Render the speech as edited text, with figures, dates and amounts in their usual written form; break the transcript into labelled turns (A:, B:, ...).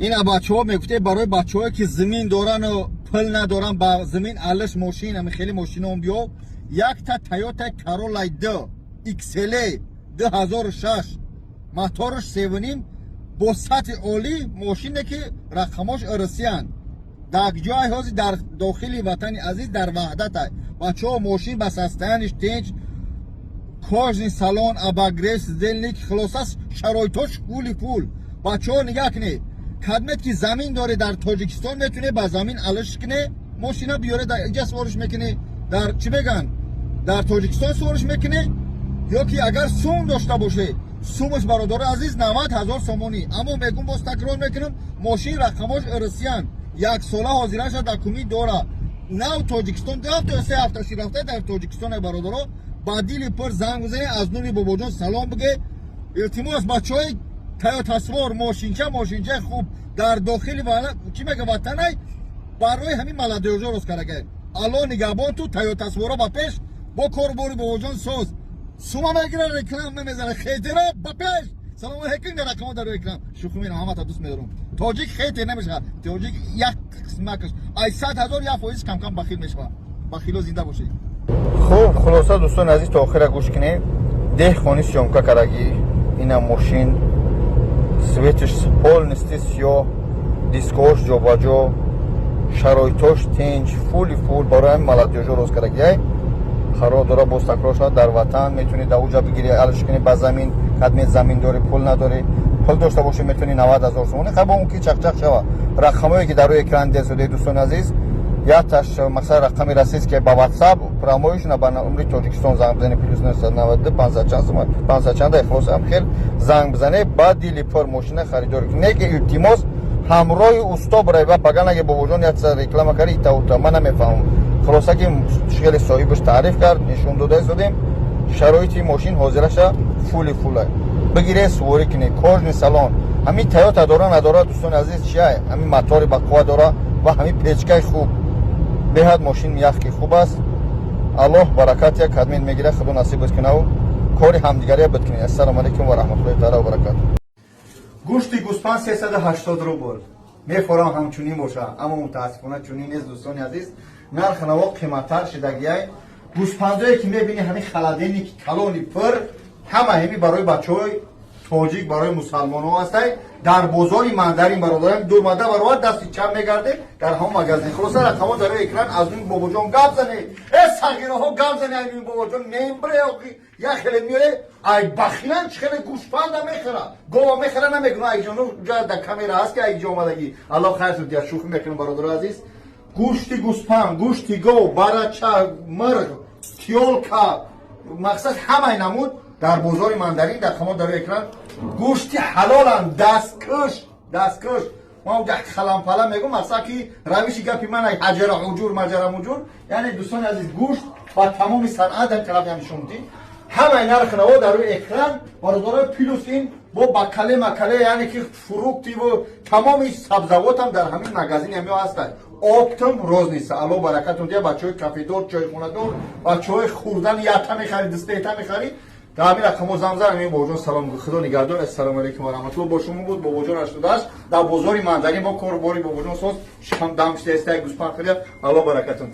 A: این بچه‌ها میگفته برای بچه‌هایی که زمین دارن و پل ندارن با زمین علش ماشین هم خیلی ماشین هم بیا یک تا تویوتا کارولای 2 XL 2006 موتورش 7.5 با سطح عالی ماشینه که رقماش ارسیان در جای هازی در داخل وطن عزیز در وحدت های بچه‌ها ماشین بس استانش تنج کاژن سالن اباگرس زلنیک خلاص شرایطش فول بچه‌ها نگاه کنه خدمت که زمین داره در تاجیکستان میتونه با زمین علش کنه ماشینا بیاره در اینجا سوارش میکنه در چی بگن در تاجیکستان سوارش میکنه یا که اگر سوم داشته باشه سومش برادر عزیز 90,000 سومونی اما میگم باز تکرار میکنم ماشین رقماش ارسیان یک ساله حاضرش دکومنت داره نو تاجیکستان تا 3 هفته رفته در تاجیکستان برادرها با دیل پر زنگ بزنه از نوری بابا جان سلام بگه التماس بچهای تویوتا سوار ماشینچه خوب در داخل کی میگه وطنای برای همین ملادیوجا روز کرده الان نگهبان تو تویوتا سوارا با پیش با کاربری بابا جان ساز سوما میگیره رکلام نمیزنه خیترا با پیش سلام علیکم در رقم در رکلام شوخی میرم همه تا دوست میدارم تاجیک خیت نمیشه تاجیک یک قسمتش 800,000 یا فویز کم کم بخیل میشه بخیلو زنده باشه
B: خوب خلاصه دوستان عزیز تا آخر گوش کنید ده خانی سیامکا کرگی اینا ماشین سویتش پول نستی سیاه دیسکوش جا شرایطش تنج فول برای ملادیوجا روز کرگی خراب داره باز تکرار شد در وطن میتونی در اوجا بگیری علش کنی با زمین خدمت زمین داری پول نداری پول داشته باشی میتونی 90,000 سومونی خب اون کی چق شوه رقمایی که در روی اکران دست شده دوستان عزیز یا تاش مثلا رقمی رسید که با واتساپ پروموشن با عمری تاجیکستان زنگ بزنی پلیس 990 500 چند اخلاص هم خیلی زنگ بزنه بعد دیلی پر ماشین خریدار کنه که التماس همراه استا برای با پگان اگه با وجود یا رکلام کاری تا من نمیفهمم خلاصه که شغل صاحبش تعریف کرد نشون داده شدیم شرایط ماشین حاضرش فول بگیره سواری کنه کاژن سالن همین تویوتا داره نداره دوستان عزیز چیه همین موتور با قوا داره و همین پیچکای خوب بهاد ماشین یخی خوب است الله برکت یک خدمت میگیره خدا نصیب کنه و کاری همدیگری بکنید السلام علیکم و رحمت الله تعالی و برکاته
A: گوشت گوسفند 380 روبل میخورم همچنین باشه اما متاسفانه چنین نیست دوستان عزیز نرخ نوا قیمتتر شدگیای گوسفندایی که میبینی همین خلدینی که کلونی پر همه برای بچهای تاجیک برای مسلمان ها هستند در بازار مندرین برادران دو ماده برای دستی چند میگرده در هم مغازه خلاصه رقم‌ها در اکران از این بابا جان گپ زنه صغیره ها گپ زنه این بابا جان نمیبره یا خیلی میره ای بخیلن خیلی گوسفند میخره گاوا میخره نمیگن ای جانو جا در کامera هست که ای جامدگی الله خیر شد شوخی میکنم برادر عزیز گوشت گوسفند گوشت گاو برچه مرغ تیولکا مقصد همه نمود در بازار مندرین در خما در اکران گوشت حلالن دستکش ما در خلم پلا میگم مثلا که روشی گپی من حجر حجور مجر مجور یعنی دوستان عزیز گوشت با تمام صنعت هم کلاب یعنی شمدی همه نرخ نوا در روی اکران برادرای پیلوسین با بکله مکله یعنی که فروختی و تمام سبزوات هم در همین مغازین هم هستند آبتم روز نیست الله برکتون دیه بچهای کافی دار چای خونه دار بچهای خوردن یاتا میخرید دسته میخرید در همین رقم زمزر همین بابا جان سلام خدا نگهدار السلام علیکم و رحمت الله با شما بود بابا جان 88 در بازار مندرین با کارباری بابا جان ساز شام دمشته است گوسفند خرید الله برکتون